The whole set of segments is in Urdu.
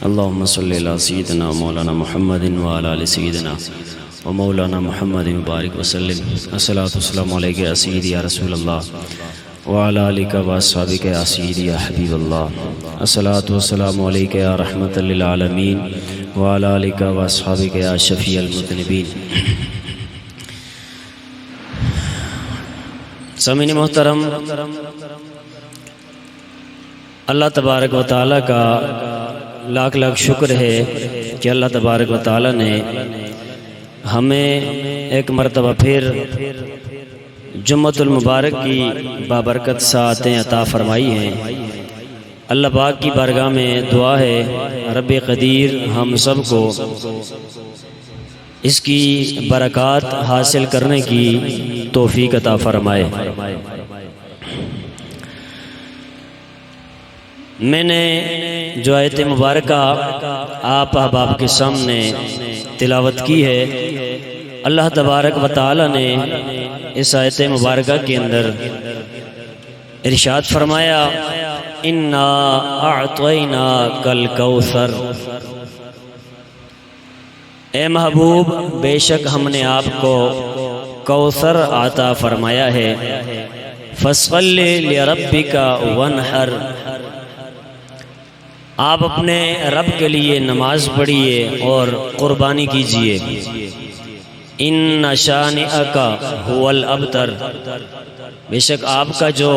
اللهم صل على سيدنا مولانا محمد وعلى آل سيدنا ومولانا محمد مبارک وسلم. الصلاۃ والسلام علیک یا سیدی یا رسول اللہ وعلى آلک واصحابک یا سیدی یا حبیب اللہ. الصلاۃ والسلام علیک یا رحمۃ للعالمین وعلى آلک واصحابک یا شفیع المذنبین. سامعین محترم، اللہ تبارک و تعالیٰ کا لاکھ لاکھ شکر ہے کہ اللہ تبارک و تعالیٰ نے ہمیں ایک مرتبہ پھر جمعۃ المبارک کی بابرکت ساعتیں عطا فرمائی ہیں. اللہ پاک کی بارگاہ میں دعا ہے رب قدیر ہم سب کو اس کی برکات حاصل کرنے کی توفیق عطا فرمائے. میں نے جو آیت مبارکہ آپ احباب کے سامنے تلاوت کی ہے، اللہ تبارک و تعالی نے اس آیت مبارکہ کے اندر ارشاد فرمایا انا اعطیناک الکوثر، اے محبوب بے شک ہم نے آپ کو کوثر عطا فرمایا ہے. فصل لربک وانحر، آپ اپنے رب کے لیے نماز پڑھیے اور قربانی کیجیے. ان شانئک هو الابتر، بے شک آپ کا جو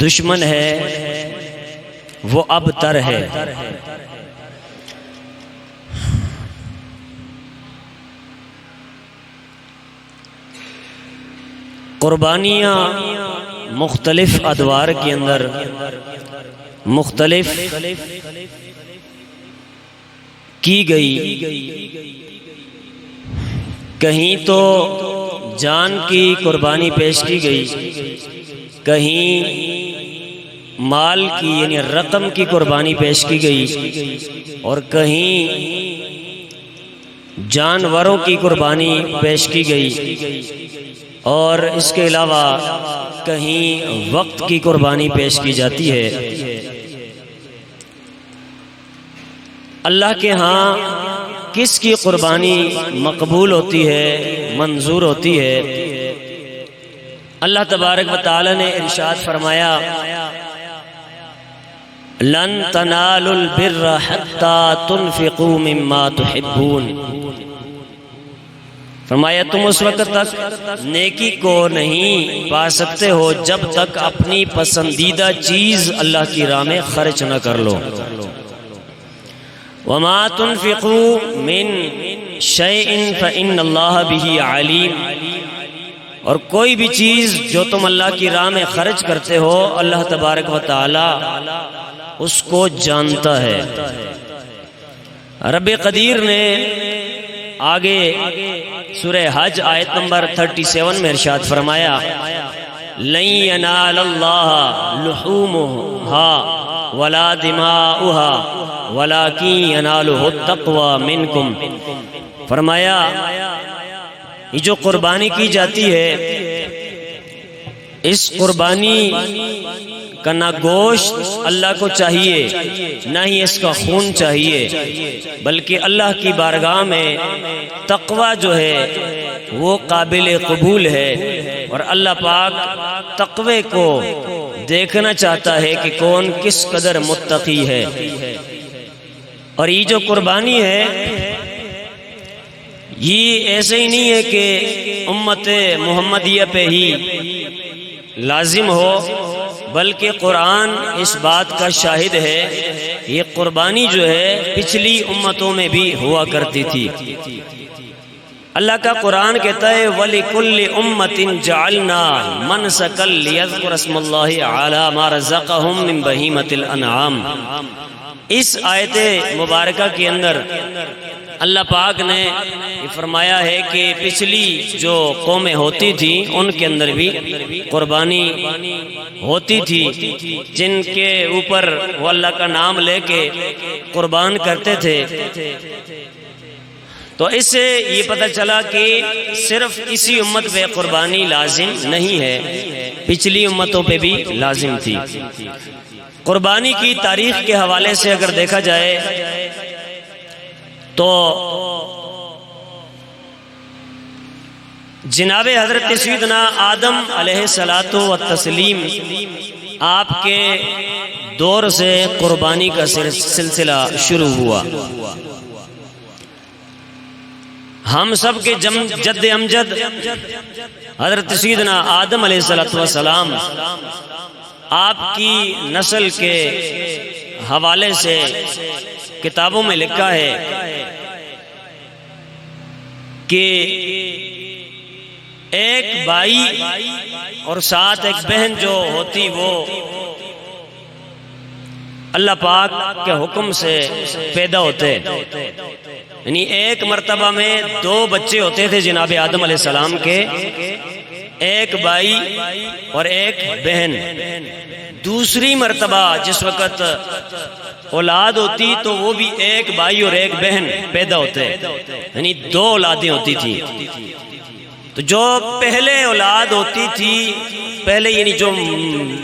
دشمن ہے وہ ابتر ہے. قربانیاں مختلف ادوار کے اندر مختلف کی گئی. کہیں تو جان کی قربانی پیش کی گئی، کہیں مال کی یعنی رقم کی قربانی پیش کی گئی، اور کہیں جانوروں کی قربانی پیش کی گئی، اور اس کے علاوہ کہیں وقت کی قربانی پیش کی جاتی ہے. اللہ کے ہاں کس کی قربانی مقبول ہوتی ہے، منظور ہوتی ہے؟ اللہ تبارک و تعالی نے ارشاد فرمایا لن تنالوا البر حتى تنفقوا مما تحبون، فرمایا تم اس وقت تک نیکی کو نہیں پا سکتے ہو جب تک اپنی پسندیدہ چیز اللہ کی راہ میں خرچ نہ کر لو. وما تنفقوا من شيء فإن الله به علیم، اور کوئی بھی چیز جو تم اللہ کی راہ میں خرچ کرتے ہو اللہ تبارک و تعالی اس کو جانتا ہے. رب قدیر نے آگے سورہ حج آیت نمبر 37 میں ارشاد فرمایا لن ینال اللہ لحومها ولا دماؤها ولکن ینالہ التقوی منکم. فرمایا یہ جو قربانی کی جاتی ہے اس قربانی کا نہ گوشت اللہ کو چاہیے نہ ہی اس کا خون چاہیے، بلکہ اللہ کی بارگاہ میں تقوی جو ہے وہ قابل قبول ہے. اور اللہ پاک تقوی کو دیکھنا چاہتا ہے کہ کون کس قدر متقی ہے. اور یہ جو قربانی ہے یہ ایسے ہی نہیں ہے کہ امت محمدیہ پہ ہی لازم ہو، بلکہ قرآن اس بات کا شاہد ہے یہ قربانی جو ہے پچھلی امتوں میں بھی ہوا کرتی تھی. اللہ کا قرآن کہتا ہے وَلِكُلِّ أُمَّةٍ جَعَلْنَا مَنْسَكًا لِيَذْكُرَ اسْمَ اللَّهِ عَلَى مَا رَزَقَهُم مِّن بَهِيمَةِ الْأَنْعَامِ. اس آیت مبارکہ کے اندر اللہ پاک نے یہ فرمایا ہے کہ پچھلی جو قومیں ہوتی تھیں ان کے اندر بھی قربانی ہوتی تھی، جن کے اوپر وہ اللہ کا نام لے کے قربان کرتے تھے. تو اس سے یہ پتہ چلا کہ صرف اسی امت پہ قربانی لازم نہیں ہے، پچھلی امتوں پہ بھی لازم تھی. قربانی کی تاریخ کے حوالے سے اگر دیکھا جائے تو جناب حضرت سیدنا آدم علیہ الصلوۃ والتسلیم آپ کے دور سے قربانی کا سلسلہ شروع ہوا۔ ہم سب کے جد امجد حضرت سیدنا آدم علیہ الصلوۃ والسلام آپ کی نسل کے حوالے سے کتابوں میں لکھا ہے کہ ایک بھائی اور ساتھ ایک بہن جو ہوتی وہ اللہ پاک کے حکم سے پیدا ہوتے، یعنی ایک مرتبہ میں 2 بچے ہوتے تھے جناب آدم علیہ السلام کے، ایک بھائی اور ایک بہن۔ دوسری مرتبہ جس وقت اولاد ہوتی تو وہ بھی ایک بھائی اور ایک بہن پیدا ہوتے، یعنی 2 اولادیں ہوتی تھی۔ تو جو پہلے اولاد ہوتی تھی، پہلے یعنی جو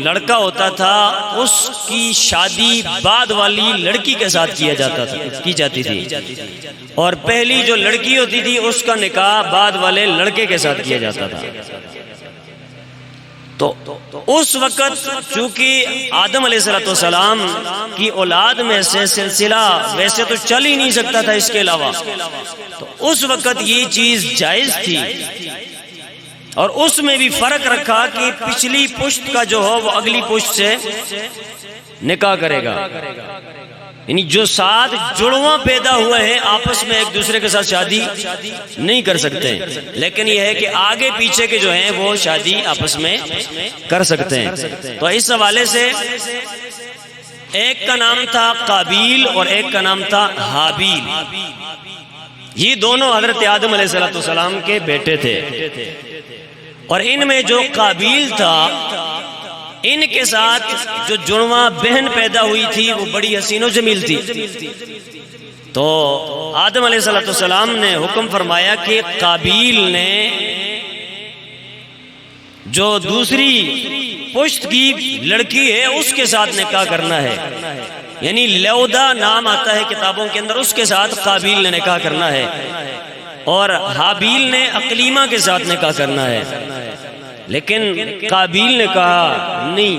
لڑکا ہوتا تھا، اس کی شادی بعد والی لڑکی کے ساتھ کی جاتی تھی، اور پہلی جو لڑکی ہوتی تھی اس کا نکاح بعد والے لڑکے کے ساتھ کیا جاتا تھا۔ تو اس وقت چونکہ آدم علیہ السلام کی اولاد میں سے سلسلہ ویسے تو چل ہی نہیں سکتا تھا اس کے علاوہ، تو اس وقت یہ چیز جائز تھی، اور اس میں بھی فرق رکھا کہ پچھلی پشت کا جو ہو وہ اگلی پشت سے نکاح کرے گا، یعنی جو 7 جڑواں پیدا ہوئے ہیں آپس میں ایک دوسرے کے ساتھ شادی نہیں کر سکتے، لیکن یہ ہے کہ آگے پیچھے کے جو ہیں وہ شادی آپس میں کر سکتے ہیں۔ تو اس حوالے سے ایک کا نام تھا قابیل اور ایک کا نام تھا حابیل، یہ دونوں حضرت آدم علیہ السلام کے بیٹے تھے، اور ان میں جو قابیل تھا ان کے ساتھ جو جڑواں بہن پیدا ہوئی تھی وہ بڑی حسین و جمیل تھی۔ تو آدم علیہ السلام نے حکم فرمایا کہ قابیل نے جو دوسری پشت کی لڑکی ہے اس کے ساتھ نکاح کرنا ہے، یعنی لیودا نام آتا ہے کتابوں کے اندر، اس کے ساتھ قابیل نے نکاح کرنا ہے، اور حابیل نے اقلیمہ کے ساتھ نکاح کرنا ہے۔ لیکن قابیل نے کہا نہیں،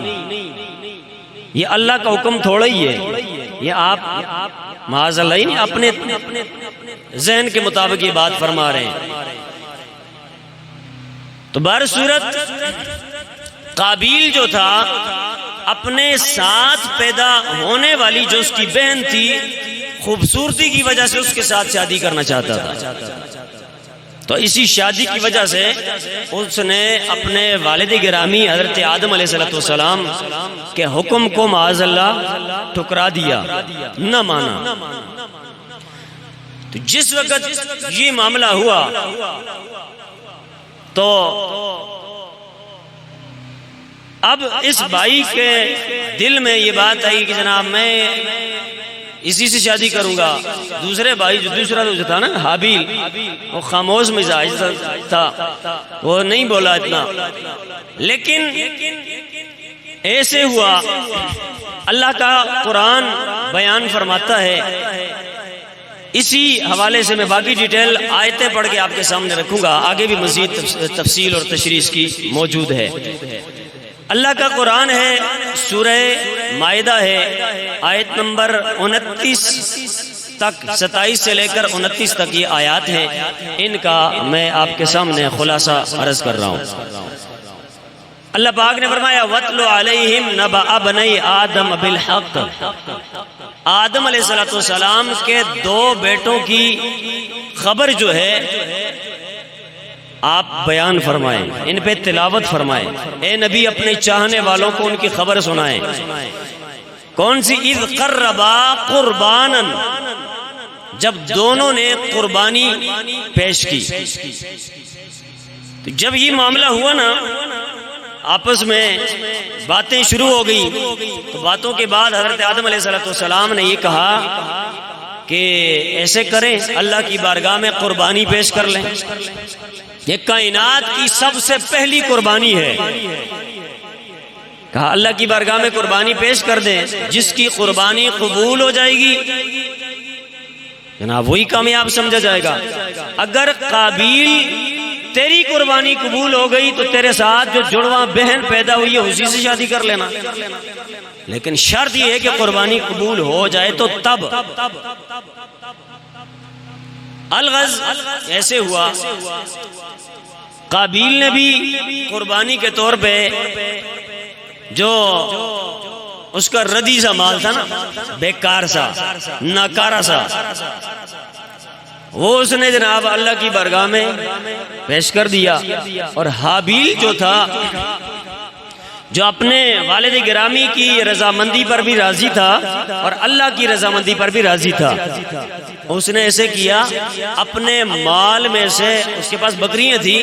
یہ اللہ کا حکم تھوڑا ہی ہے، یہ آپ معاذ اللہ نہیں اپنے ذہن کے مطابق یہ بات فرما رہے ہیں۔ تو بہرصورت قابیل جو تھا اپنے ساتھ پیدا ہونے والی جو اس کی بہن تھی، خوبصورتی کی وجہ سے اس کے ساتھ شادی کرنا چاہتا تھا، تو اسی شادی کی وجہ سے اس نے اپنے والد گرامی حضرت آدم علیہ السلام کے حکم کو معاذ اللہ ٹھکرا دیا، نہ مانا۔ تو جس وقت یہ معاملہ ہوا تو اب اس بھائی کے دل میں یہ بات آئی کہ جناب میں اسی سے شادی کروں گا۔ دوسرے بھائی جو دوسرا جو تھا نا حابیل، وہ خاموش مزاج تھا، وہ نہیں بولا اتنا، لیکن ایسے ہوا اللہ کا قرآن بیان فرماتا ہے۔ اسی حوالے سے میں باقی ڈیٹیل آیتیں پڑھ کے آپ کے سامنے رکھوں گا، آگے بھی مزید تفصیل اور تشریح اس کی موجود ہے۔ اللہ کا قرآن ہے، سورہ مائدہ ہے، آیت نمبر 29 تک، 27 سے لے کر 29 تک یہ آیات ہیں، ان کا میں آپ کے سامنے خلاصہ عرض کر رہا ہوں۔ اللہ پاک نے فرمایا وَاتْلُ عَلَيْهِمْ نَبَأَ بَنَيْ آدَمَ بِالْحَقِّ، آدم علیہ السلام کے 2 بیٹوں کی خبر جو ہے آپ بیان فرمائیں، ان پہ تلاوت فرمائیں، اے نبی اپنے چاہنے والوں کو ان کی خبر سنائیں۔ کون سی؟ اذ قربا قربانا، جب دونوں نے قربانی پیش کی۔ تو جب یہ معاملہ ہوا نا، آپس میں باتیں شروع ہو گئی، تو باتوں کے بعد حضرت آدم علیہ السلام نے یہ کہا کہ ایسے کریں، اللہ کی بارگاہ میں قربانی پیش کر لیں، یہ کائنات کی سب سے پہلی قربانی ہے، کہا اللہ کی بارگاہ میں قربانی پیش کر دیں، جس کی قربانی قبول ہو جائے گی جناب وہی کامیاب سمجھا جائے گا۔ اگر قابیل تیری قربانی قبول ہو گئی تو تیرے ساتھ جو جڑواں بہن پیدا ہوئی ہے اسی سے شادی کر لینا، لیکن شرط یہ ہے کہ قربانی قبول ہو جائے تو تب۔ الغز ایسے ہوا، قابیل نے بھی قربانی کے طور پہ جو اس کا ردی سا مال تھا نا، بیکار سا ناکارہ سا، وہ اس نے جناب اللہ کی بارگاہ میں پیش کر دیا۔ اور حابیل جو تھا، جو اپنے والد گرامی کی رضامندی پر بھی راضی تھا اور اللہ کی رضامندی پر بھی راضی تھا، اس نے ایسے کیا، اپنے مال میں سے، اس کے پاس بکریاں تھی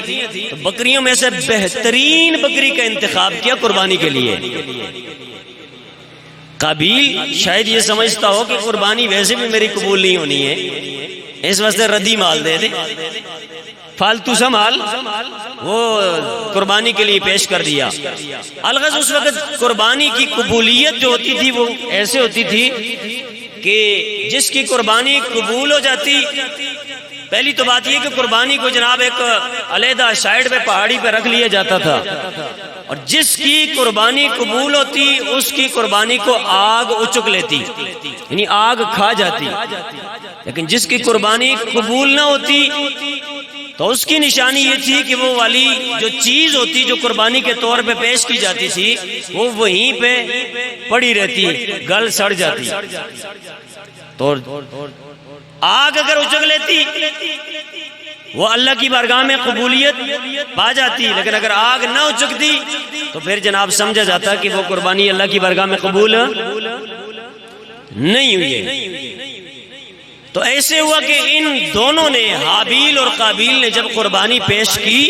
تو بکریوں میں سے بہترین بکری کا انتخاب کیا قربانی کے لیے۔ قابیل شاید یہ سمجھتا ہو کہ قربانی ویسے بھی میری قبول نہیں ہونی ہے، اس واسطے ردی مال دے دے، فالتو سا مال وہ قربانی کے لیے پیش کر دیا۔ الغرض اس وقت قربانی کی قبولیت جو ہوتی تھی وہ ایسے ہوتی تھی کہ جس کی قربانی قبول ہو جاتی، پہلی تو بات یہ کہ قربانی کو جناب ایک علیحدہ سائیڈ پہ پہاڑی پہ رکھ لیا جاتا تھا، اور جس کی قربانی قبول ہوتی اس کی قربانی کو آگ اچک لیتی، یعنی آگ کھا جاتی۔ لیکن جس کی قربانی قبول نہ ہوتی تو اس کی نشانی یہ تھی کہ وہ والی جو چیز ہوتی جو قربانی کے طور پہ پیش کی جاتی تھی وہ وہیں پہ پڑی رہتی، گل سڑ جاتی۔ تو آگ اگر اچک لیتی وہ اللہ کی بارگاہ میں قبولیت پا جاتی، لیکن اگر آگ نہ اچکتی تو پھر جناب سمجھا جاتا کہ وہ قربانی اللہ کی بارگاہ میں قبول نہیں ہوئی ہے۔ تو ایسے ہوا کہ ان دونوں نے، حابیل اور قابیل نے، جب قربانی پیش کی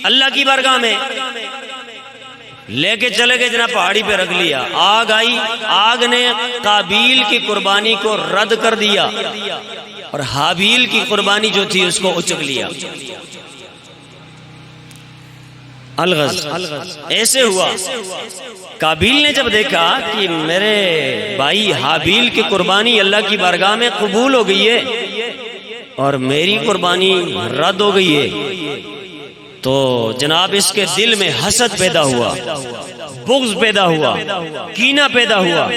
اللہ کی بارگاہ میں، لے کے چلے گئے جناب پہاڑی پہ رکھ لیا، آگ آئی، آگ نے قابیل کی قربانی کو رد کر دیا اور حابیل کی قربانی جو تھی اس کو اچک لیا۔ الغز ایسے ہوا، قابیل نے جب دیکھا کہ میرے بھائی حابیل کی قربانی اللہ کی بارگاہ میں قبول ہو گئی ہے اور میری قربانی رد ہو گئی ہے، تو جناب اس کے دل میں حسد پیدا ہوا، بغض پیدا ہوا، کینہ پیدا ہوا۔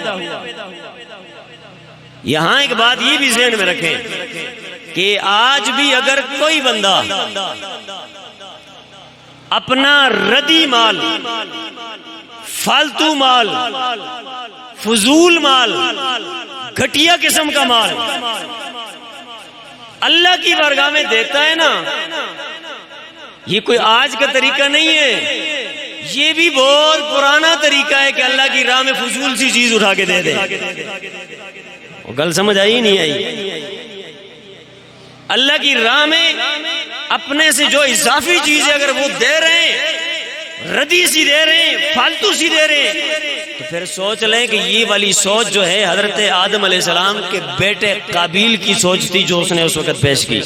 یہاں ایک بات یہ بھی ذہن میں رکھیں کہ آج بھی اگر کوئی بندہ اپنا ردی مال، فالتو مال، فضول مال، گھٹیا قسم کا مال اللہ کی بارگاہ میں دیتا ہے نا، یہ کوئی آج کا طریقہ نہیں ہے، یہ بھی بہت پرانا طریقہ ہے کہ اللہ کی راہ میں فضول سی چیز اٹھا کے دے دے۔ وہ گل سمجھ آئی نہیں آئی؟ اللہ کی راہ میں اپنے سے جو اضافی چیزیں اگر وہ دے رہے ہیں، ردی سی دے رہے ہیں، فالتو سی دے رہے ہیں، تو پھر سوچ لیں کہ یہ والی سوچ جو ہے حضرت آدم علیہ السلام کے بیٹے قابیل کی سوچ تھی جو اس نے اس وقت پیش کی۔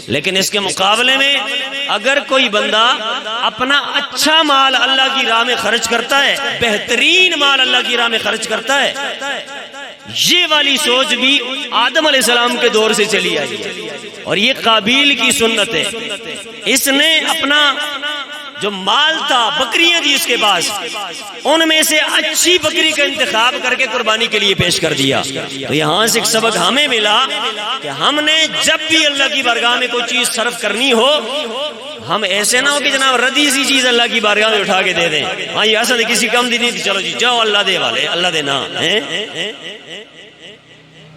لیکن اس کے مقابلے میں اگر کوئی بندہ اپنا اچھا مال اللہ کی راہ میں خرچ کرتا ہے، بہترین مال اللہ کی راہ میں خرچ کرتا ہے، یہ والی سوچ بھی آدم علیہ السلام کے دور سے چلی آئی ہے اور یہ قابیل کی سنت ہے۔ اس نے اپنا جو مال تھا، بکریاں تھی اس کے پاس، ان میں سے اچھی بکری کا انتخاب کر کے قربانی کے لیے پیش کر دیا۔ تو یہاں سے ایک سبق ہمیں ملا کہ ہم نے جب بھی اللہ کی بارگاہ میں کوئی چیز صرف کرنی ہو، ہم ایسے نہ ہو کہ جناب ردی سی چیز اللہ کی بارگاہ میں اٹھا کے دے دیں، ہاں یہ اصل کسی کم دی نہیں تھی، چلو جی جاؤ اللہ دے والے، اللہ دے نا۔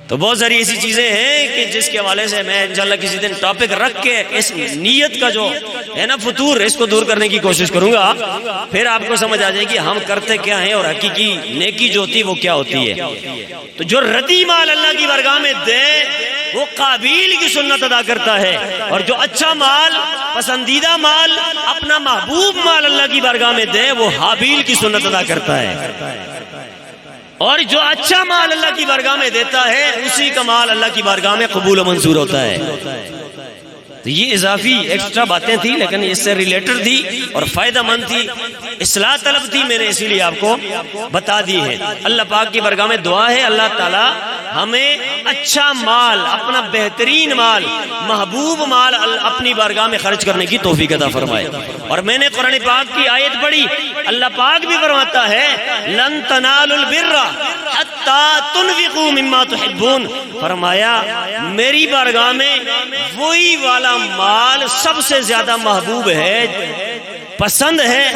تو بہت ساری ایسی چیزیں ہیں کہ جس کے حوالے سے میں انشاءاللہ کسی دن ٹاپک رکھ کے اس نیت کا جو ہے نا فطور، اس کو دور کرنے کی کوشش کروں گا، پھر آپ کو سمجھ آ جائے گی ہم کرتے کیا ہیں اور حقیقی نیکی جو ہوتی ہے وہ کیا ہوتی ہے۔ تو جو ردی مال اللہ کی بارگاہ میں دے وہ قابیل کی سنت ادا کرتا ہے، اور جو اچھا مال، پسندیدہ مال، اپنا محبوب مال اللہ کی بارگاہ میں دے وہ حابیل کی سنت ادا کرتا ہے۔ اور جو اچھا مال اللہ کی بارگاہ میں دیتا ہے اسی کا مال اللہ کی بارگاہ میں قبول و منظور ہوتا ہے۔ تو یہ اضافی ایکسٹرا باتیں تھی لیکن اس سے ریلیٹڈ تھی اور فائدہ مند تھی، اصلاح طلب تھی، میں نے اسی لیے آپ کو بتا دی ہے۔ اللہ پاک کی بارگاہ میں دعا ہے اللہ تعالی ہمیں اچھا مال، اپنا بہترین مال، محبوب مال اپنی بارگاہ میں خرچ کرنے کی توفیق عطا فرمائے۔ اور میں نے قرآن پاک کی آیت پڑھی، اللہ پاک بھی فرماتا ہے لن تنالوا البر حتی تنفقوا مما تحبون، فرمایا میری بارگاہ میں وہی والا مال سب سے زیادہ محبوب ہے، پسند ہے،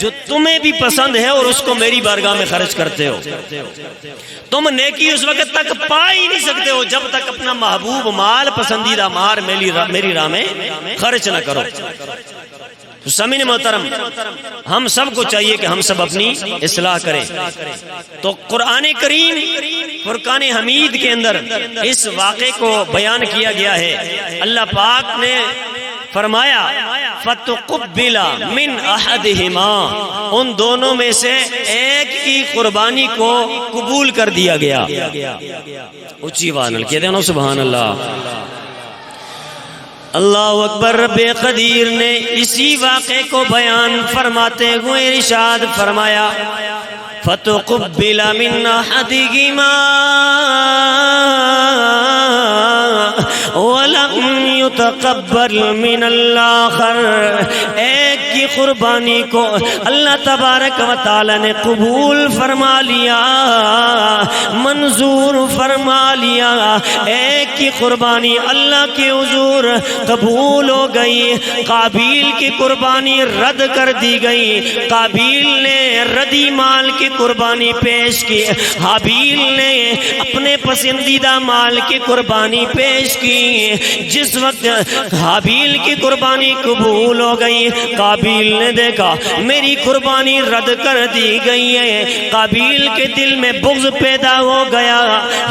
جو تمہیں بھی پسند ہے اور اس کو میری بارگاہ میں خرچ کرتے ہو۔ تم نیکی اس وقت تک پا ہی نہیں سکتے ہو جب تک اپنا محبوب مال، پسندیدہ مال میری راہ میں خرچ نہ کرو۔ تو سامعین محترم، ہم سب کو چاہیے کہ ہم سب اپنی اصلاح کریں۔ تو قرآن کریم فرقان حمید کے اندر اس واقعے کو بیان کیا گیا ہے۔ اللہ پاک نے فرمایا فَتُقُبِّلَ مِنْ أَحَدِهِمَا، ان دونوں میں سے ایک کی قربانی کو قبول کر دیا گیا۔ اونچی آواز کہتے ہیں سبحان اللہ، اللہ اکبر۔ رب قدیر نے اسی واقعے کو بیان فرماتے ہوئے ارشاد فرمایا فَتُقُبِّلَ مِنْ أَحَدِهِمَا وَلَمْ يُتَقَبَّلْ مِنَ الْآخَرِ، ایک کی قربانی کو اللہ تبارک و تعالی نے قبول فرما لیا، منظور فرما لیا۔ ایک کی قربانی اللہ کے حضور قبول ہو گئی، قابیل کی قربانی رد کر دی گئی۔ قابیل نے ردی مال کی قربانی پیش کی، حابیل نے اپنے پسندیدہ مال کی قربانی پیش کی۔ جس وقت حابیل کی قربانی قبول ہو گئی، قابیل نے دیکھا میری قربانی رد کر دی گئی ہے، قابیل کے دل میں بغض پیدا ہو گیا،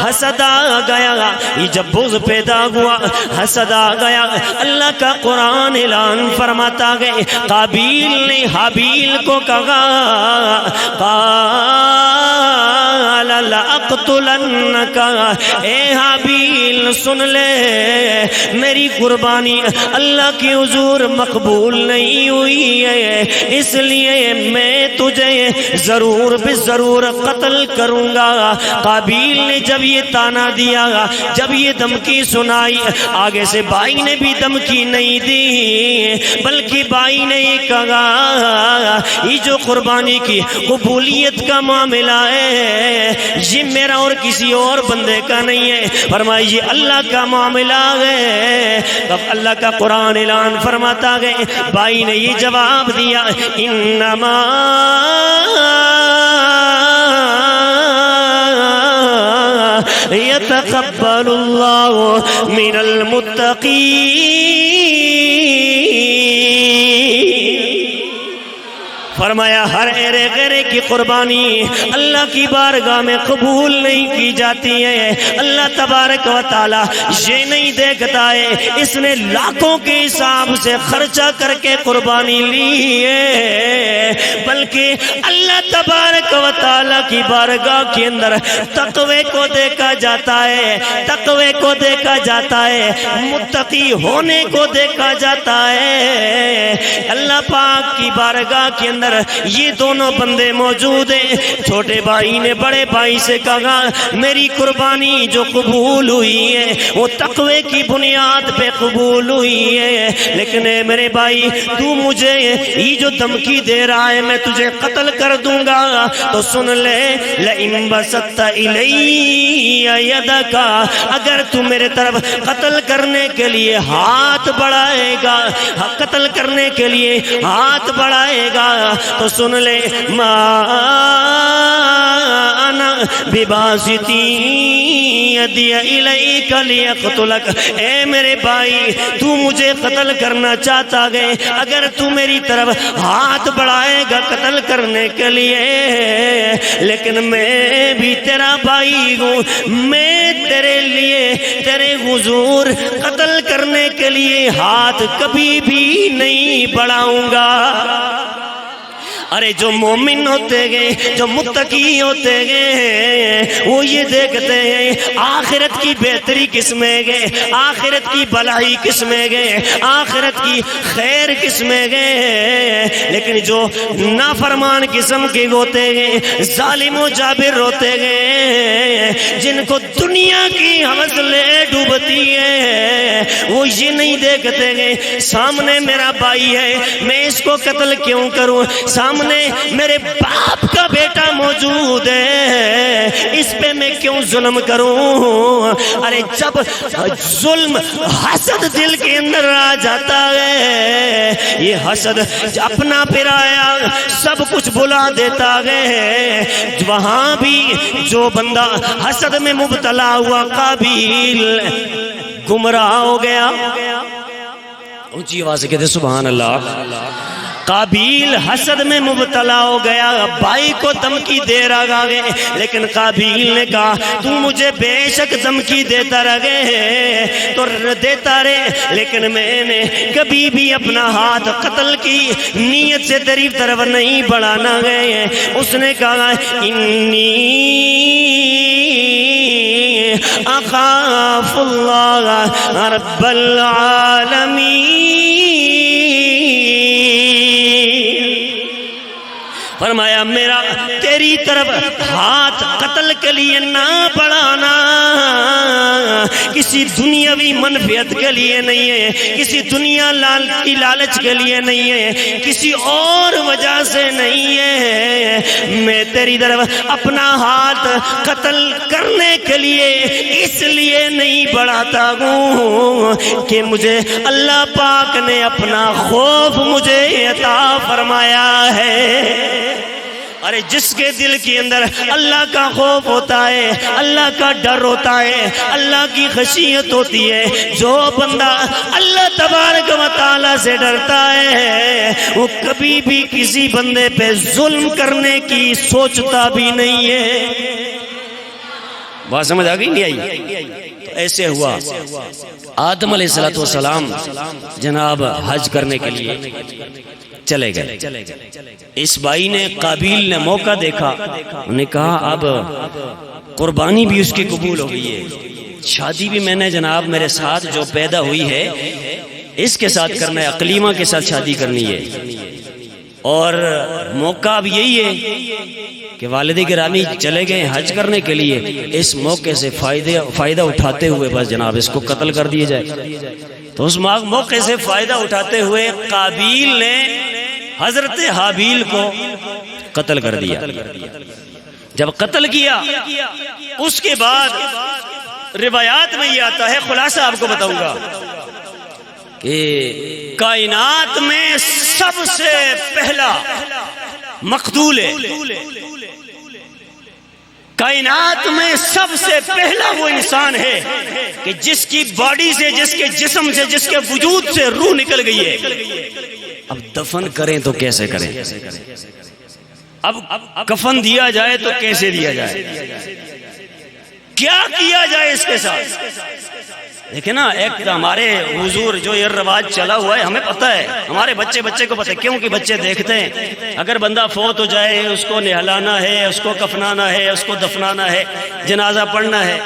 حسد آ گیا۔ یہ جب بغض پیدا ہوا، حسد آ گیا، اللہ کا قرآن اعلان فرماتا گئے قابیل نے حابیل کو کہا قال لأقتلنک، اے حابیل سن لے میری قربانی اللہ کی حضور مقبول نہیں ہوئی ہے، اس لیے میں تجھے ضرور بضرور قتل کروں گا۔ قابیل نے جب یہ تانا دیا، جب یہ دھمکی سنائی، آگے سے بھائی نے بھی دھمکی نہیں دی بلکہ بھائی نے یہ کہا یہ جو قربانی کی قبولیت کا معاملہ ہے یہ میرا اور کسی اور بندے کا نہیں ہے، فرمایا یہ اللہ کا معاملہ ہے۔ اب اللہ کا قرآن اعلان فرماتا گئے، بھائی نے یہ جواب دیا انما يتقبل الله من المتقين، فرمایا ہر ایرے غیرے کی قربانی اللہ کی بارگاہ میں قبول نہیں کی جاتی ہے۔ اللہ تبارک و تعالی یہ نہیں دیکھتا ہے اس نے لاکھوں کے حساب سے خرچہ کر کے قربانی لی ہے، بلکہ اللہ تبارک و تعالی کی بارگاہ کے اندر تقوی کو دیکھا جاتا ہے، تقوی کو دیکھا جاتا ہے، متقی ہونے کو دیکھا جاتا ہے۔ اللہ پاک کی بارگاہ کے اندر یہ دونوں بندے موجود ہیں۔ چھوٹے بھائی نے بڑے بھائی سے کہا میری قربانی جو قبول ہوئی ہے وہ تقوی کی بنیاد پہ قبول ہوئی ہے، لیکن اے میرے بھائی تو مجھے یہ جو دھمکی دے رہا ہے میں تجھے قتل کر دوں گا، تو سن لے لئن بسطت الی یدک، اگر تو میرے طرف قتل کرنے کے لیے ہاتھ بڑھائے گا، قتل کرنے کے لیے ہاتھ بڑھائے گا تو سن لے ما انا بباسطی یدی الیک لیقتلک، اے میرے بھائی تو مجھے قتل کرنا چاہتا گئے، اگر تو میری طرف ہاتھ بڑھائے گا قتل کرنے کے لیے، لیکن میں بھی تیرا بھائی ہوں، میں تیرے لیے تیرے حضور قتل کرنے کے لیے ہاتھ کبھی بھی نہیں بڑھاؤں گا۔ ارے جو مومن ہوتے گئے، جو متقی ہوتے گئے، وہ یہ دیکھتے ہیں آخرت کی بہتری کس میں گئے، آخرت کی بھلائی کس میں گئے، آخرت کی خیر کس میں گئے۔ لیکن جو نافرمان قسم کے ہوتے گئے، ظالم و جابر ہوتے گئے، جن کو دنیا کی ہوس لے ڈوبتی ہے، وہ یہ نہیں دیکھتے گئے سامنے میرا بھائی ہے، میں اس کو قتل کیوں کروں، سامنے میرے باپ کا بیٹا موجود ہے، اس پہ میں کیوں ظلم کروں۔ ارے جب ظلم حسد دل کے اندر آ جاتا ہے، یہ حسد اپنا پرایا سب کچھ بلا دیتا ہے۔ وہاں بھی جو بندہ حسد میں مبتلا ہوا، قابیل گمراہ ہو گیا۔ اونچی آواز سے کہتے سبحان اللہ۔ قابیل حسد میں مبتلا ہو گیا، بھائی کو دھمکی دے رہا ہے، لیکن قابیل نے کہا تو مجھے بے شک دھمکی دیتا رہے تو دیتا رہے، لیکن میں نے کبھی بھی اپنا ہاتھ قتل کی نیت سے تیری طرف نہیں بڑھانا گئے۔ اس نے کہا انی اخاف اللہ رب العالمین، فرمایا میرا تیری طرف ہاتھ قتل کے لیے نہ بڑھانا، کسی دنیاوی منفعت کے لیے نہیں ہے، کسی دنیا کی لالچ کے لیے نہیں ہے، کسی اور وجہ سے نہیں ہے۔ میں تیری طرف اپنا ہاتھ قتل کرنے کے لیے اس لیے نہیں بڑھاتا ہوں کہ مجھے اللہ پاک نے اپنا خوف مجھے عطا فرمایا ہے۔ ارے جس کے دل کے اندر اللہ کا خوف ہوتا ہے، اللہ کا ڈر ہوتا ہے، اللہ کی خشیت ہوتی ہے، جو بندہ اللہ تبارک و تعالیٰ سے ڈرتا ہے، وہ کبھی بھی کسی بندے پہ ظلم کرنے کی سوچتا بھی نہیں ہے۔ بات سمجھ آ گئی نہیں آئی؟ تو ایسے ہوا آدم علیہ السلام جناب حج کرنے کے لیے چلے گئے۔ اس بھائی نے قابیل نے موقع دیکھا، انہوں نے کہا اب قربانی بھی اس کی قبول ہو گئی ہے، شادی بھی میں نے جناب میرے ساتھ جو پیدا ہوئی ہے اس کے ساتھ کرنا ہے، اقلیمہ کے ساتھ شادی کرنی ہے، اور موقع اب یہی ہے کہ والد گرامی چلے گئے حج کرنے کے لیے، اس موقع سے فائدہ اٹھاتے ہوئے بس جناب اس کو قتل کر دیا جائے۔ تو اس موقع سے فائدہ اٹھاتے ہوئے قابیل نے حضرت حابیل کو قتل کر دیا۔ جب قتل کیا اس کے بعد روایات میں یہ آتا ہے، خلاصہ آپ کو بتاؤں گا کہ کائنات میں سب سے پہلا مقتول ہے، کائنات میں سب سے پہلا وہ انسان ہے کہ جس کی باڈی سے، جس کے جسم سے، جس کے وجود سے روح نکل گئی ہے۔ اب دفن کریں تو کیسے کریں؟ اب کفن دیا جائے تو کیسے دیا جائے؟ کیا کیا جائے اس کے ساتھ؟ دیکھیں نا، ایک ہمارے حضور جو یہ رواج چلا ہوا ہے ہمیں پتہ ہے، ہمارے بچے کو پتہ ہے، کیونکہ بچے دیکھتے ہیں اگر بندہ فوت ہو جائے اس کو نہلانا ہے، اس کو کفنانا ہے، اس کو دفنانا ہے، جنازہ پڑھنا ہے،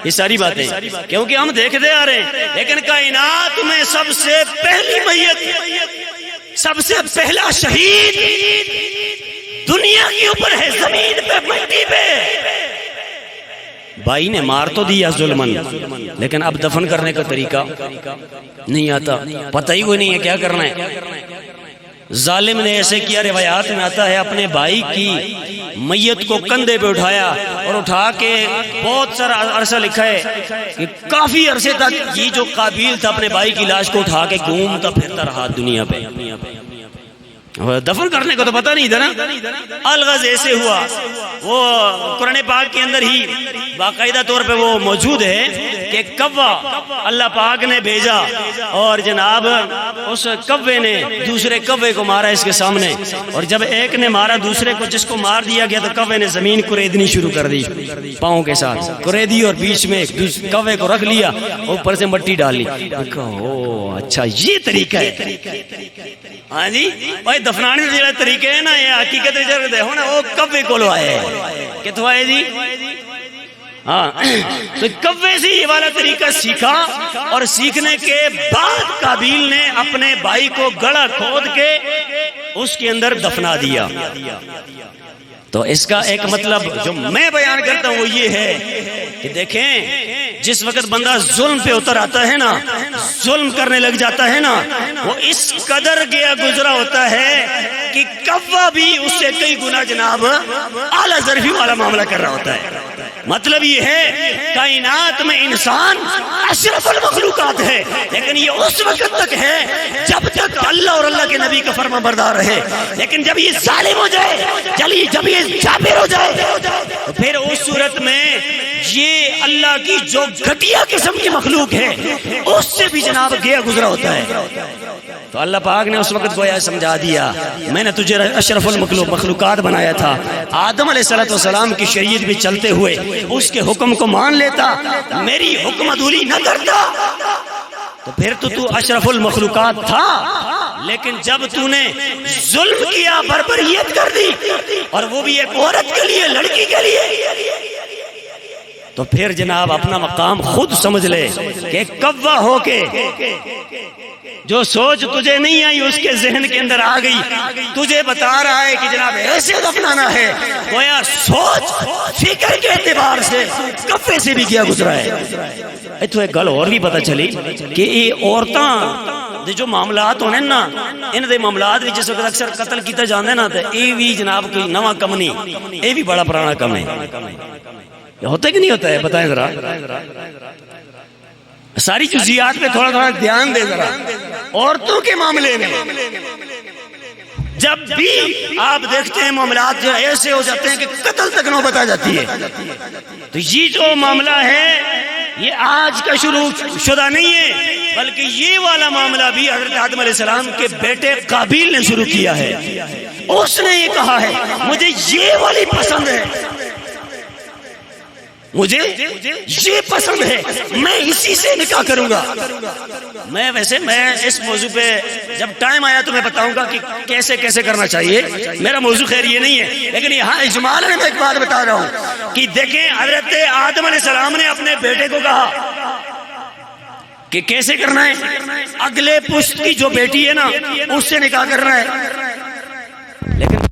یہ ساری باتیں کیونکہ ہم دیکھتے آ رہے ہیں۔ لیکن کائنات میں سب سے پہلی میت، سب سے پہلا شہید دنیا کے اوپر ہے، زمین پہ، مٹی پہ۔ بھائی نے مار تو دیا ظلمن، لیکن اب دفن کرنے کا طریقہ نہیں آتا، پتہ ہی کوئی نہیں ہے کیا کرنا ہے۔ ظالم نے ایسے کیا، روایات میں آتا ہے اپنے بھائی کی میت کو کندھے پہ اٹھایا اور اٹھا کے بہت سارا عرصہ لکھا ہے کہ کافی عرصے تک یہ جو قابیل تھا اپنے بھائی کی لاش کو اٹھا کے گھومتا پھرتا رہا دنیا پہ۔ دفن کرنے کو تو پتہ نہیں تھا نا۔ الغز ایسے ہوا، وہ قرآن پاک کے اندر ہی باقاعدہ طور پہ وہ موجود ہے کہ کوا اللہ پاک نے بھیجا اور جناب اس کوے نے دوسرے کوے کو مارا اس کے سامنے، اور جب ایک نے مارا دوسرے کو، جس کو مار دیا گیا تو کوے نے زمین کریدنی شروع کر دی، پاؤں کے ساتھ کریدی اور بیچ میں کوے کو رکھ لیا، اوپر سے مٹی ڈال لی۔ او اچھا یہ طریقہ ہے۔ ہاں جی اوے دفنانے دے جڑے طریقے ہیں نا یہ حقیقت وچ دیکھو نا وہ کبے کولو آئے کتھوں آئے جی ہاں تو کبے سے یہ والا طریقہ سیکھا اور سیکھنے کے بعد قابیل نے اپنے بھائی کو گڑھا کھود کے اس کے اندر دفنا دیا. تو اس کا ایک مطلب جو میں بیان کرتا ہوں وہ یہ ہے کہ دیکھیں جس وقت بندہ ظلم پہ اتر آتا ہے نا ظلم کرنے لگ جاتا ہے نا وہ اس قدر گیا گزرا ہوتا ہے کہ کوا بھی اس سے کئی گنا جناب اعلیٰ ظرفی والا معاملہ کر رہا ہوتا ہے. مطلب یہ ہے کائنات میں انسان اشرف المخلوقات ہے لیکن یہ اس وقت تک ہے جب تک اللہ اور اللہ کے نبی کا فرما بردار رہے. لیکن جب یہ ظالم ہو جائے جب یہ جابر ہو جائے تو پھر اس صورت میں یہ اللہ کی جو گھٹیا قسم کی مخلوق ہے اس سے بھی جناب گیا گزرا ہوتا ہے. تو اللہ پاک نے اس وقت گویا سمجھا دیا میں نے تجھے اشرف المخلوقات بنایا تھا. آدم علیہ السلام کی شریعت بھی چلتے ہوئے اس کے حکم کو مان لیتا میری حکم عدولی نہ کرتا تو پھر تو اشرف المخلوقات تھا. لیکن جب تو نے ظلم کیا بربریت کر دی اور وہ بھی ایک عورت کے لیے لڑکی کے لیے تو پھر جناب اپنا مقام خود سمجھ لے کہ کوا ہو کے جو سوچ تجھے نہیں آئی اس کے ذہن کے اندر آ گئی تجھے بتا رہا ہے کہ جناب ایسے دفنانا ہے گویا سوچ فکر کے اعتبار سے کفے سے بھی کیا گزرا ہے. تو ایک گل اور بھی پتہ چلی کہ یہ عورتاں جو معاملات ہونے نا ان دے معاملات بھی جس وقت اکثر قتل کیتا جاندے نا تے یہ بھی جناب کوئی نواں کم نہیں یہ بھی بڑا پرانا کم ہے. ہوتا ہے کہ نہیں ہوتا ہے بتائیں ذرا ساری جزیات پہ تھوڑا تھوڑا دھیان دے ذرا. عورتوں کے معاملے میں جب بھی آپ دیکھتے ہیں معاملات جو ایسے ہو جاتے ہیں کہ قتل تک نوبت آ جاتی ہے تو یہ جو معاملہ ہے یہ آج کا شروع شدہ نہیں ہے بلکہ یہ والا معاملہ بھی حضرت آدم علیہ السلام کے بیٹے قابیل نے شروع کیا ہے. اس نے یہ کہا ہے مجھے یہ والی پسند ہے مجھے یہ پسند ہے میں اسی سے نکاح کروں گا. میں ویسے میں اس موضوع پہ جب ٹائم آیا تو میں بتاؤں گا کہ کیسے کیسے کرنا چاہیے. میرا موضوع خیر یہ نہیں ہے لیکن یہاں اجمال میں ایک بات بتا رہا ہوں کہ دیکھیں حضرت آدم علیہ السلام نے اپنے بیٹے کو کہا کہ کیسے کرنا ہے اگلے پشت کی جو بیٹی ہے نا اس سے نکاح کرنا ہے. لیکن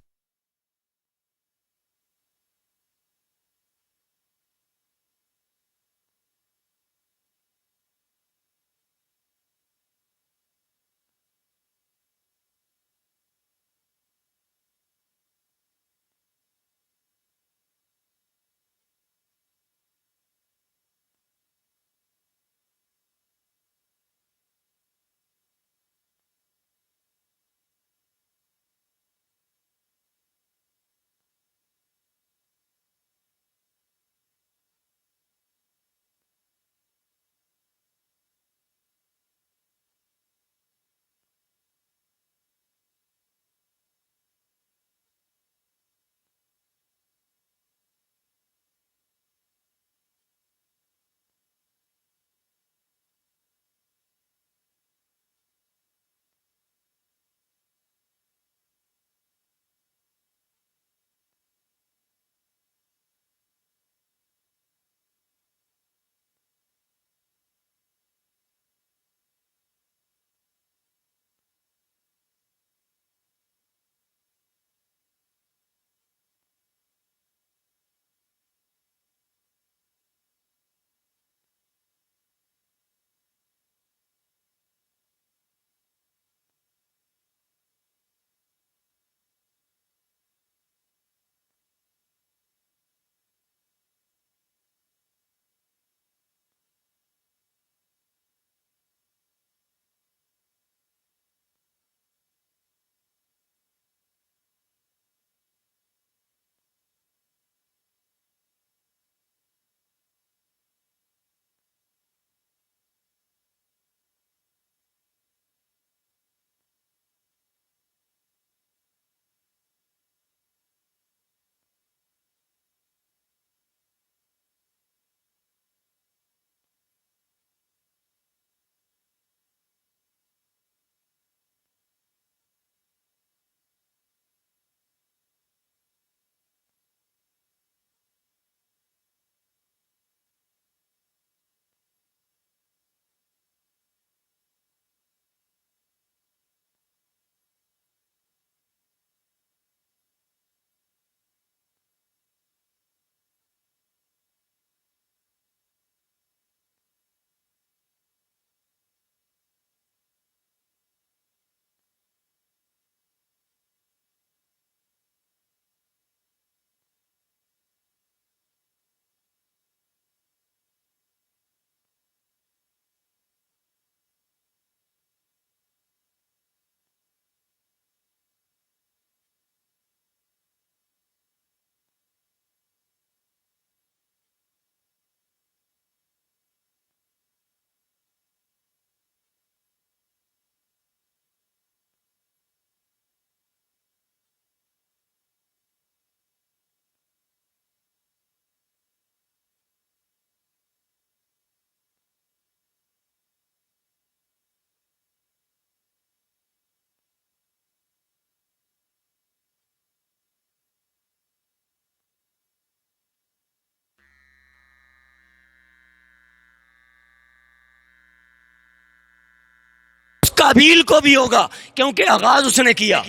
قابیل کو بھی ہوگا، کیونکہ آغاز اس نے کیا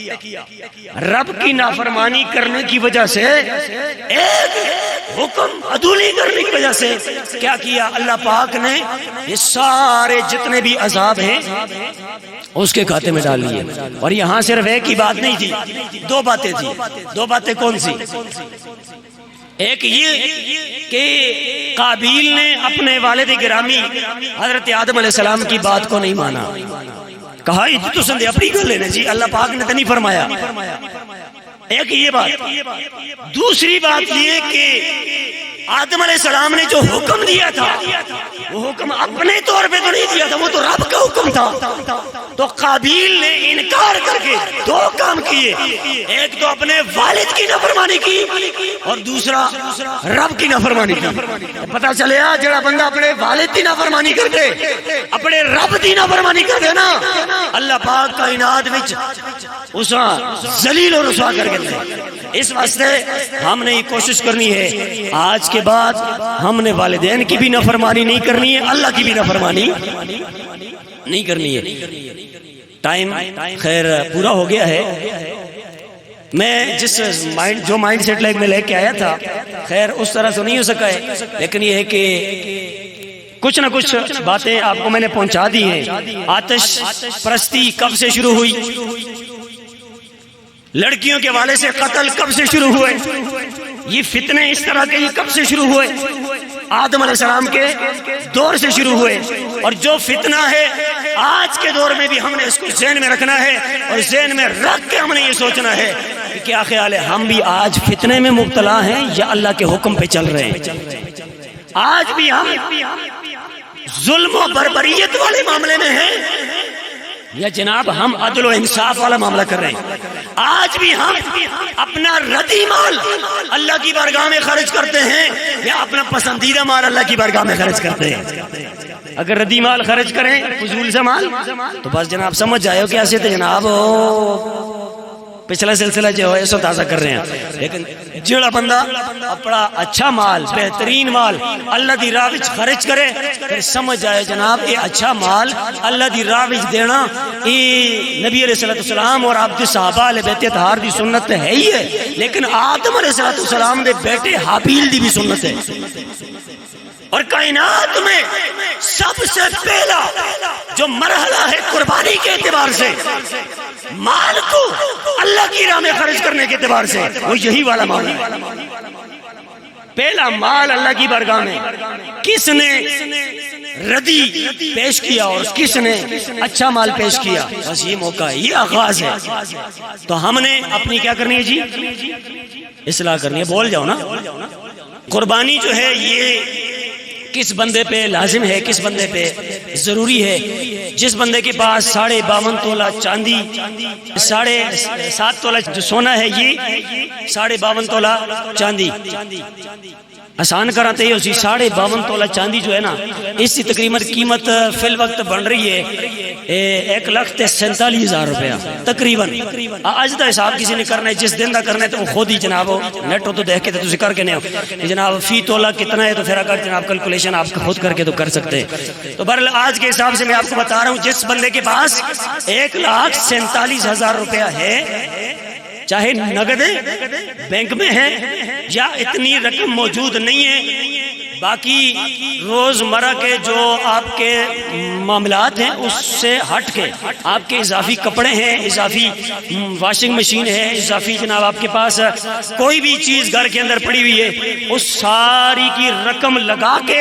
رب کی نافرمانی کرنے کی وجہ سے، ایک حکم عدولی کرنے کی وجہ سے کیا کیا اللہ پاک نے؟ یہ سارے جتنے بھی عذاب ہیں اس کے کھاتے میں ڈال لیے. اور یہاں صرف ایک ہی بات نہیں تھی، دو باتیں تھی. دو باتیں کون سی؟ ایک یہ کہ قابیل نے اپنے والد گرامی حضرت آدم علیہ السلام کی بات کو نہیں مانا، کہا یہ تو سندے اپنی گل ہے نا جی، اللہ پاک نے تو نہیں فرمایا. ایک یہ بات. دوسری بات یہ کہ آدم علیہ السلام نے جو حکم دیا تھا وہ حکم اپنے طور پہ تو نہیں دیا تھا، وہ تو رب کا حکم تھا. تو قابیل نے انکار کر کے دو کام کیے، ایک تو اپنے والد کی نافرمانی کی اور دوسرا رب کی نافرمانی کی. پتہ چلیا جڑا بندہ اپنے والد کی نافرمانی کر دے، اپنے رب کی نافرمانی کر دے نا، اللہ پاک کائنات وچ اس ذلیل و رسوا کر کے دے. اس واسطے ہم نے یہ کوشش کرنی ہے آج کے بعد ہم نے والدین کی بھی نافرمانی نہیں کرنی ہے، اللہ کی بھی نافرمانی نہیں کرنی ہے. ٹائم خیر پورا ہو گیا ہے. میں جس جو مائنڈ سیٹ میں لے کے آیا تھا خیر اس طرح تو نہیں ہو سکا ہے، لیکن یہ ہے کہ کچھ نہ کچھ باتیں آپ کو میں نے پہنچا دی ہیں. آتش پرستی کب سے شروع ہوئی؟ لڑکیوں کے والے سے قتل کب سے شروع ہوئے؟ یہ فتنے اس طرح کے یہ کب سے شروع ہوئے؟ آدم علیہ السلام کے دور سے شروع ہوئے. اور جو فتنہ ہے آج کے دور میں بھی ہم نے اس کو ذہن میں رکھنا ہے، اور ذہن میں رکھ کے ہم نے یہ سوچنا ہے کہ کیا خیال ہے ہم بھی آج فتنے میں مبتلا ہیں یا اللہ کے حکم پہ چل رہے ہیں؟ آج بھی ہم ظلم و بربریت والے معاملے میں ہیں یا جناب ہم عدل و انصاف والا معاملہ کر رہے ہیں؟ آج بھی ہم اپنا ردی مال اللہ کی بارگاہ میں خرچ کرتے ہیں یا اپنا پسندیدہ مال اللہ کی بارگاہ میں خرچ کرتے ہیں؟ اگر ردی مال خرچ کریں فضول سے مال تو بس جناب سمجھ جائے کہ ایسے تو جناب پچھلا سلسلہ جو ہے سو تازہ کر رہے ہیں. لیکن جڑا بندہ اپنا اچھا مال بہترین مال اللہ دی راہ وچ خرچ کرے پھر سمجھ جائے جناب یہ اچھا مال اللہ دی راہ وچ دینا یہ نبی علیہ السلام اور آپ کے صحابہ علیہ بیت اطہار دی سنت ہے ہی ہے، لیکن آدم علیہ السلام دے بیٹے حابیل دی بھی سنت ہے. اور کائنات میں سب سے پہلا جو مرحلہ ہے قربانی کے اعتبار سے، مال کو اللہ کی راہ میں خرچ کرنے کے اعتبار سے، وہ یہی والا مال ہے. پہلا مال اللہ کی بارگاہ میں کس نے ردی پیش کیا اور کس نے اچھا مال پیش کیا، بس یہ موقع ہے، یہ آغاز ہے. تو ہم نے اپنی کیا کرنی ہے جی؟ اصلاح کرنی ہے. بول جاؤ نا. قربانی جو ہے یہ کس بندے پہ لازم ہے، کس بندے پہ ضروری ہے؟ جس بندے کے پاس 52.5 تولہ چاندی، 7.5 تولہ جو سونا ہے، یہ 52.5 تولہ چاندی آسان کراتے ہی اسی 52.5 تولہ چاندی جو ہے نا، اس کی تقریباً قیمت فی الوقت بن رہی ہے 1,47,000 روپیہ تقریباً. آج دا حساب کسی نے کرنا ہے، جس دن دا کرنا ہے تو وہ خود ہی جناب نیٹ ہو تو دیکھ کے تو تسی کر کے نہیں ہو جناب فی تولہ کتنا ہے، تو پھر اگر جناب کیلکولیشن آپ خود کر کے تو کر سکتے ہیں. تو بہرحال آج کے حساب سے میں آپ کو بتا رہا ہوں جس بندے کے پاس 1,47,000 روپیہ ہے، چاہے نقد بینک میں ہے یا اتنی رقم موجود نہیں ہے، باقی روزمرہ کے جو آپ کے معاملات ہیں اس سے ہٹ کے آپ کے اضافی کپڑے ہیں، اضافی واشنگ مشین ہے، اضافی جناب آپ کے پاس کوئی بھی چیز گھر کے اندر پڑی ہوئی ہے، اس ساری کی رقم لگا کے،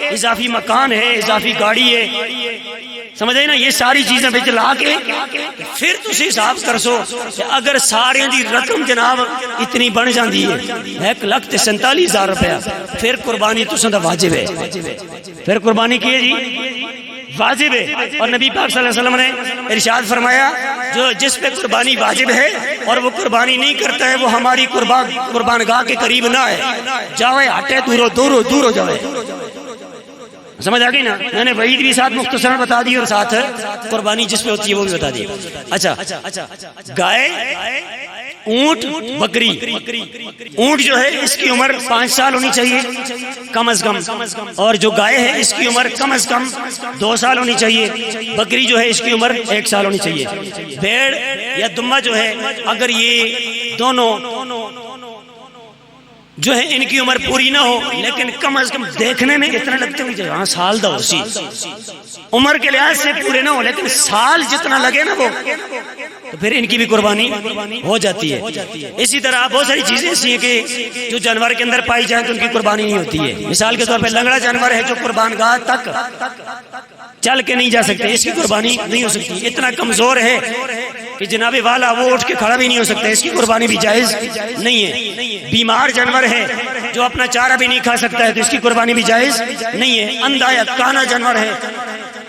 اضافی مکان ہے، اضافی گاڑی ہے، سمجھ آئی نا، یہ ساری چیزیں بچ لا کے پھر تسی حساب کر سو کہ اگر سارے دی رقم جناب اتنی بن جاندی ہے 1,47,000 روپیہ، پھر قربانی تساں دا واجب ہے. پھر قربانی کی ہے جی واجب ہے. اور نبی پاک صلی اللہ علیہ وسلم نے ارشاد فرمایا جو جس پہ قربانی واجب ہے اور وہ قربانی نہیں کرتا ہے وہ ہماری قربان گاہ کے قریب نہ ہے، جاوے ہٹے دور ہو جاوے. سمجھ آ گئی نا؟ میں نے وعید بھی ساتھ مختصراً بتا دی اور ساتھ قربانی جس پہ ہوتی ہے وہ بھی بتا دی. اچھا گائے، اونٹ، بکری. اونٹ جو ہے اس کی عمر 5 سال ہونی چاہیے کم از کم، اور جو گائے ہے اس کی عمر کم از کم 2 سال ہونی چاہیے. بکری جو ہے اس کی عمر 1 سال ہونی چاہیے. بھیڑ یا دمبا جو ہے اگر یہ دونوں جو ہے ان کی عمر پوری نہ ہو لیکن کم از کم دیکھنے میں اتنا لگتے ہوئی جائے، ہاں سال دا اسی عمر کے لحاظ سے پورے نہ ہو لیکن سال جتنا لگے نا وہ، تو پھر ان کی بھی قربانی ہو جاتی ہے. اسی طرح بہت ساری چیزیں ایسی ہیں کہ جو جانور کے اندر پائی جائیں تو ان کی قربانی نہیں ہوتی ہے. مثال کے طور پہ لنگڑا جانور ہے جو قربان گاہ تک چل کے نہیں جا سکتے، اس کی قربانی نہیں ہو سکتی. اتنا کمزور ہے کہ جناب والا وہ اٹھ کے کھڑا بھی نہیں ہو سکتا، اس کی قربانی بھی جائز نہیں ہے. بیمار جانور ہے جو اپنا چارہ بھی نہیں کھا سکتا ہے تو اس کی قربانی بھی جائز نہیں ہے. اندھا یا کانا جانور ہے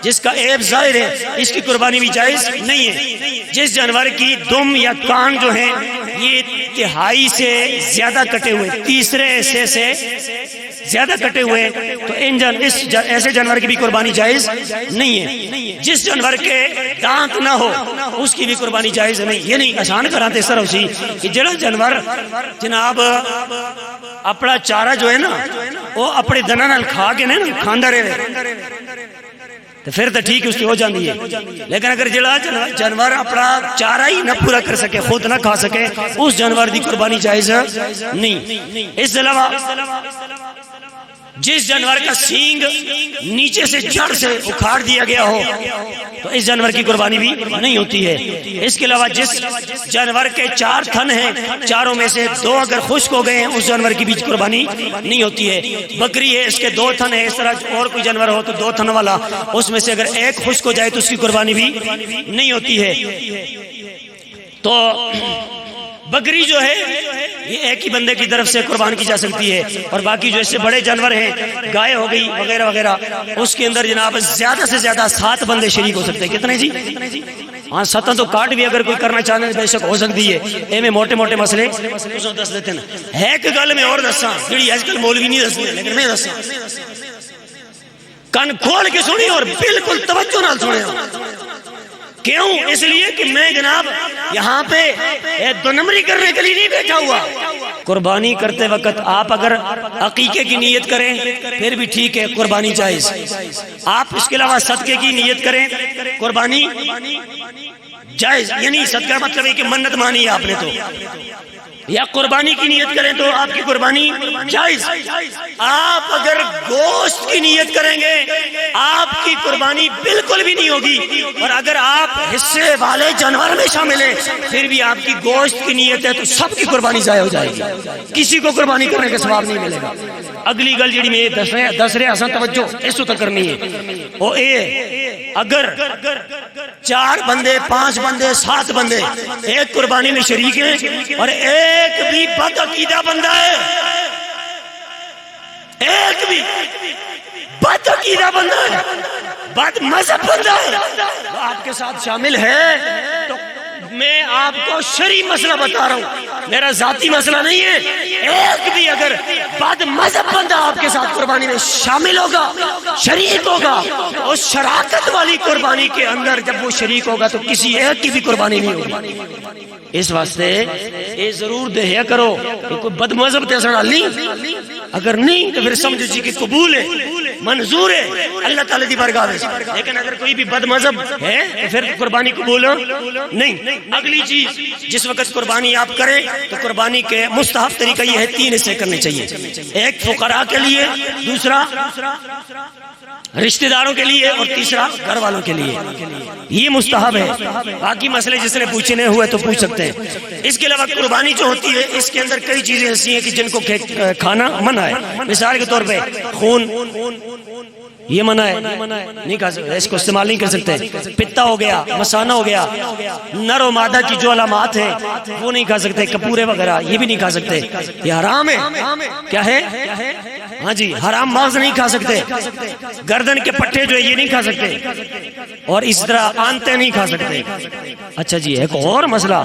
جس کا عیب ظاہر ہے، اس کی قربانی بھی جائز نہیں ہے. جس جانور کی دم یا کان جو ہیں یہ تہائی سے زیادہ کٹے ہوئے، تیسرے حصے سے زیادہ کٹے ہوئے، تو ایسے جانور کی بھی قربانی جائز نہیں ہے. جس جانور کے دانت نہ ہو اس کی بھی قربانی جائز نہیں. یہ نہیں آسان کراتے سر اسی کہ جڑا جانور جناب اپنا چارہ جو ہے نا وہ اپنے دنا نال کھا کے نا کھاندا رہے تو پھر تو ٹھیک اس کی ہو جاتی ہے. لیکن اگر جڑا جانور اپنا چارہ ہی نہ پورا کر سکے، خود نہ کھا سکے، اس جانور دی قربانی جائز نہیں. اس علاوہ جس جانور کا سینگ نیچے سے جڑ سے اکھاڑ دیا گیا ہو تو اس جانور کی قربانی بھی نہیں ہوتی ہے. اس کے علاوہ جس جانور کے 4 تھن ہیں، چاروں میں سے 2 اگر خشک ہو گئے ہیں اس جانور کی بھی قربانی نہیں ہوتی ہے. بکری ہے، اس کے 2 تھن ہیں، اس طرح اور کوئی جانور ہو تو 2 تھن والا، اس میں سے اگر ایک خشک ہو جائے تو اس کی قربانی بھی نہیں ہوتی ہے. تو بکری جو ہے یہ ایک ہی بندے کی طرف سے قربان کی جا سکتی ہے، اور باقی جو اس سے بڑے جانور ہیں، گائے ہو گئی وغیرہ وغیرہ، اس کے اندر جناب زیادہ سے زیادہ 7 بندے شریک ہو سکتے ہیں. کتنے جی؟ ہاں 7 تو کاٹ بھی اگر کوئی کرنا چاہتے ہیں بے شک ہو سکتی ہے. اے میں موٹے موٹے مسئلے دس دیتے ہیں. ایک گل میں اور دساں جڑی آج کل مولوی نہیں دستے لیکن میں دساں، کن کھول کے سنی اور بالکل توجہ نال سنیا. کیوں؟ اس لیے کہ میں جناب یہاں پہ 2 نمبری کرنے کے لیے نہیں بیٹھا ہوا. قربانی کرتے وقت آپ اگر عقیقے کی نیت کریں پھر بھی ٹھیک ہے، قربانی جائز. آپ اس کے علاوہ صدقے کی نیت کریں قربانی جائز. یعنی صدقہ مطلب ہے کہ منت مانی ہے آپ نے تو، یا قربانی کی نیت کریں تو آپ کی قربانی جائز. آپ اگر گوشت کی نیت کریں گے آپ کی قربانی بالکل بھی نہیں ہوگی، اور اگر آپ حصے والے جانور میں شامل ہیں پھر بھی آپ کی گوشت کی نیت ہے تو سب کی قربانی ضائع ہو جائے گی، کسی کو قربانی کرنے کا ثواب نہیں ملے گا. اگلی گل جڑی میں دس رہے حسن توجہ اس تو کرنی ہے، وہ اے اگر 4 بندے 5 بندے 7 بندے ایک قربانی میں شریک ہیں اور ایک بھی بد عقیدہ بندہ ہے، ایک بھی بد عقیدہ بندہ ہے، بد مذہب بندہ ہے، وہ آپ کے ساتھ شامل ہے تو میں آپ کو شرعی مسئلہ بتا رہا ہوں، میرا ذاتی مسئلہ نہیں ہے. ایک بھی اگر بد مذہب بندہ آپ کے ساتھ قربانی میں شامل ہوگا، شریک ہوگا، اس شراکت والی قربانی کے اندر جب وہ شریک ہوگا تو کسی ایک کی بھی قربانی نہیں ہوگی. اس واسطے یہ ضرور دہیا کرو کہ کوئی بد مذہب تے اثر نہیں، اگر نہیں تو پھر سمجھو جی کہ قبول ہے، منظور ہے اللہ تعالی دی بارگاہ میں. لیکن اگر کوئی بھی بد مذہب ہے تو پھر قربانی قبول نہیں. اگلی چیز جس وقت قربانی آپ کریں تو قربانی کے مستحب طریقہ یہ ہے 3 حصے کرنے چاہیے. ایک فقراء کے لیے، دوسرا رشتہ داروں کے لیے، اور تیسرا گھر والوں کے لیے. یہ مستحب ہے. باقی مسئلے جس نے پوچھنے ہوئے تو پوچھ سکتے ہیں. اس کے علاوہ قربانی جو ہوتی ہے اس کے اندر کئی چیزیں ایسی ہیں کہ جن کو کھانا منع ہے. مثال کے طور پہ خون یہ منع ہے، نہیں کھا سکتے، اس کو استعمال نہیں کر سکتے. پتا ہو گیا، مسانہ ہو گیا، نر و مادہ کی جو علامات ہیں وہ نہیں کھا سکتے. کپورے وغیرہ یہ بھی نہیں کھا سکتے، یہ حرام ہے. کیا ہے؟ ہاں جی حرام. ماغز نہیں کھا سکتے، گردن کے پٹھے جو ہے یہ نہیں کھا سکتے، اور اس طرح آنتے نہیں کھا سکتے. اچھا جی ایک اور مسئلہ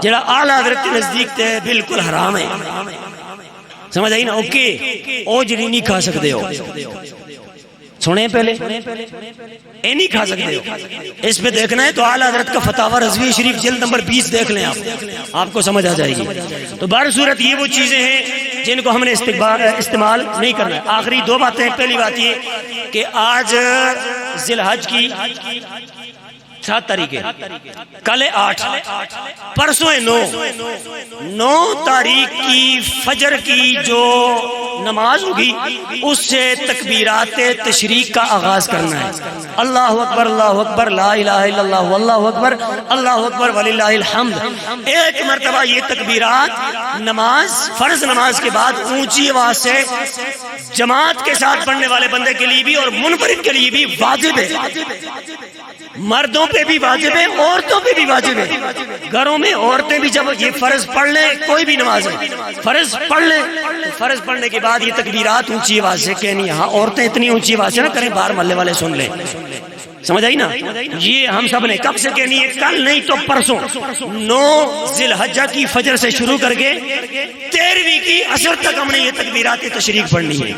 جڑا اعلیٰ حضرت کے نزدیک تے بالکل حرام ہے، سمجھ آئی نا؟ اوکے او جڑی نہیں کھا سکتے ہو سنیں پہلے اے نہیں کھا سکتے ہو. اس پہ دیکھنا ہے تو اعلیٰ حضرت کا فتاوی رضوی شریف جلد نمبر 20 دیکھ لیں آپ کو سمجھ آ جائے گی. تو بہر صورت یہ وہ چیزیں ہیں جن کو ہم نے استعمال نہیں کرنا ہے. آخری دو باتیں. پہلی بات یہ کہ آج ذی الحج کی 7 تاریخ ہے, کل 8, پرسوں 9 تاریخ کی فجر کی جو نماز ہوگی اس سے تکبیرات تشریق کا آغاز کرنا ہے. اللہ اکبر اللہ اکبر لا الہ الا اللہ واللہ اکبر اللہ اکبر وللہ الحمد. ایک مرتبہ یہ تکبیرات نماز فرض نماز کے بعد اونچی آواز سے جماعت کے ساتھ پڑھنے والے بندے کے لیے بھی اور منفرد کے لیے بھی واجب ہے. مردوں پہ بھی واجب ہے, عورتوں پہ بھی واجب ہے. گھروں میں عورتیں بھی جب یہ فرض پڑھ لیں, کوئی بھی نماز ہے فرض پڑھ لیں, فرض پڑھنے کے بعد یہ تکبیرات اونچی آواز سے کہنی ہے. ہاں عورتیں اتنی اونچی آواز سے نہ کریں, باہر محلے والے سن لیں. سمجھ آئی نا؟ یہ ہم سب نے کب سے کہنی ہے؟ کل نہیں تو پرسوں 9 ذی الحجہ کی فجر سے شروع کر کے 13ویں کی عصر تک ہم نے یہ تکبیرات تشریق پڑھنی ہے.